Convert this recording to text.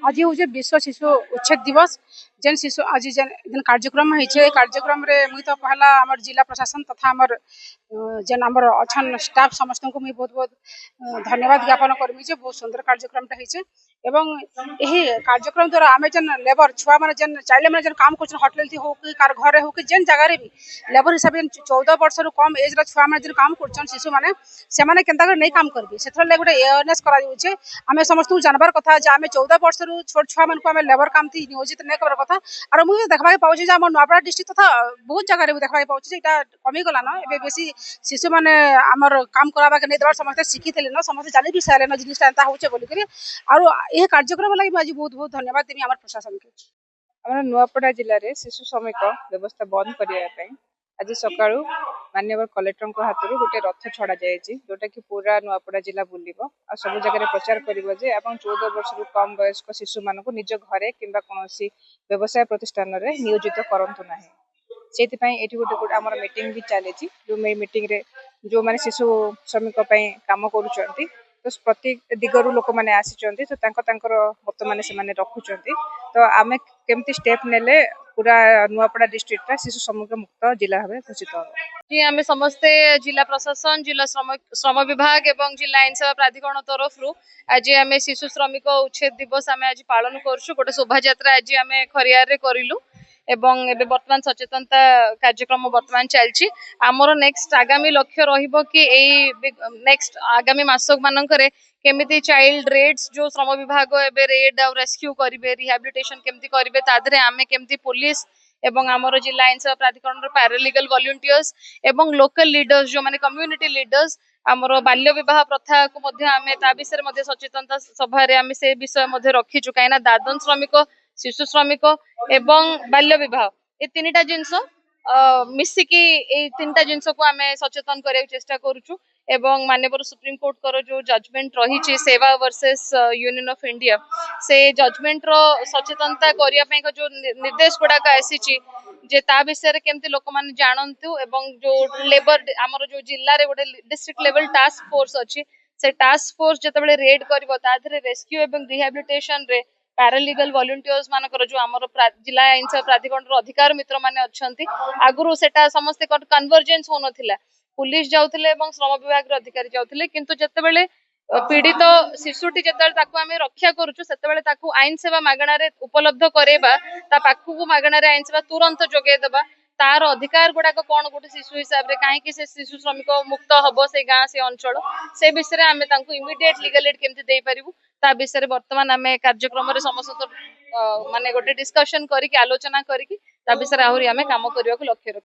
आज हूँ विश्व शिशु उच्छेद दिवस जेन शिशु आज जेन कार्यक्रम होइछे कार्यक्रम रे मुई तो पहला हमर जिला प्रशासन तथा हमर जेन हमर अछन स्टाफ समस्त को मुई बहुत बहुत धन्यवाद ज्ञापन करमी जे बहुत सुंदर कार्यक्रमटा होइछे एवं एही कार्यक्रम द्वारा आमे जेन लेबर छुआ माने जेन चाइल्ड माने जेन काम करछन होटल थी हो कि कार घरे हो कि जेन जगह रे भी लेबर हिसाब जेन 14 वर्ष रु कम एज रा छुआ माने जेन काम करछन शिशु माने से माने केनता कर नहीं काम करबी सेथर ले गोटे अवेयरनेस करा जाउछे आमे समस्त जानबार कथा जे आमे 14 वर्ष रु छोट छुआ मन को आमे लेबर काम थी नियोजित नहीं करबार कथा और मुझे देखबा पाउछि जे हमर नवापड़ा डिस्ट्रिक्ट तथा बहुत जगह रे देखबा पाउछि जे एटा कमी गला न एबे बेसी शिशु माने हमर काम कराबा के नहीं देबार समस्त सिखिथिले न समस्त जानि भी सारे न जिनिसटा एंता होचे बोली करी और ए कार्यक्रम लागि आज बहुत बहुत धन्यवाद देमी हमर प्रशासन के। आम नुआपड़ा जिले में शिशु श्रमिक व्यवस्था बंद करने आज सका माननीय कलेक्टर हाथ गोटे रथ छड़ा जाए जोटा कि पूरा नुआपड़ा जिला बुल सब जगह प्रचार कर 14 वर्ष रु कम वयस्क शिशु मान निज घरे कि कौन व्यवसाय प्रतिष्ठान में नियोजित करतु ना से ये गोटे आम मीटिंग भी चली जो मीटिंग रे जो मैंने शिशु श्रमिक काम कर तो प्रति दिगरु लोक मैंने आसी तो मत मैंने रखुंट तो आम केमती स्टेप नेले पूरा नुआपड़ा डिस्ट्रिक्ट शिशु श्रमिक मुक्त जिला भाव घोषित हो जी आम समस्ते जिला प्रशासन जिला श्रम विभाग एवं जिला आईन सेवा प्राधिकरण तरफ आज आम शिशु श्रमिक उच्छेद दिवस आम आज पालन करुँ गोटे शोभा यात्रा आज आम खरियार करूँ एवं एबे वर्तमान सचेतनता कार्यक्रम वर्तमान चलछि आमर नेक्स्ट आगामी लक्ष्य रहिबो कि एई नेक्स्ट आगामी मासक मानकरे केमिति चाइल्ड रेड्स जो श्रम विभाग एबे रेड और रेस्क्यू करिवे रिहैबिलिटेशन केमिति करिवे तादरे आमे केमिति पुलिस एवं आमर जिला आईन सेवा प्राधिकरण पैरालीगल वॉलंटियर्स एवं लोकल लीडर्स जो माने कम्युनिटी लीडर्स आमर बाल्य विवाह प्रथा को मध्य आमे ता विषय मध्ये सचेतनता सभा रे आमे से विषय मध्ये रखिचु काइना दादन श्रमिक शिशु श्रमिक एवं बाल्य विवाह ये तीनटा जिनस मिसिकी ए तीनटा जिनस को आमे सचेतन करिया चेष्टा करूछु एवं माननीय सुप्रीम कोर्ट कर जो जजमेंट रही सेवा वर्सेस यूनियन ऑफ इंडिया से जजमेंट रो सचेतनता करिया पई जो निर्देश गुडाक आसीची जे ता विषय रे केमती लोक माने जानंतु एवं जो लेबर हमर जो जिल्ला रे गोटे डिस्ट्रिक्ट लेवल टास्क फोर्स अछि से टास्क फोर्स जतबेले रेड करबो ताधरे रेस्क्यू एवं रिहैबिलिटेशन रे पैरालीगल वॉलंटियर्स मानकर जो आमर जिला आईन सेवा प्राधिकरण अधिकार मित्र माने अछंती आगुरु सेटा समस्त कन्वर्जेंस हो नथिला पुलिस जाउथिले एवं श्रम विभाग अधिकारी जाउथिले किंतु जतबेले पीड़ित शिशुटी जतबेले ताकू आमे रक्षा करूछु सेतबेले ताकू आईन सेवा मागणा रे उपलब्ध करेबा ता पाखु मागणा रे आईन सेवा तुरंत जोगे देबा तार अधिकार गुड़ाक कौन गोटे शिशु हिसाब से कहीं से शिशु श्रमिक मुक्त हम से गाँ से अंचल से विषय आम इमिडिएट लीगल एड केमती दे पारिबु ता विषय वर्तमान आम कार्यक्रम समस्त माने गोटे डिस्कशन करके आलोचना करके ता विषय आहरी आम काम करने लक्ष्य रखु।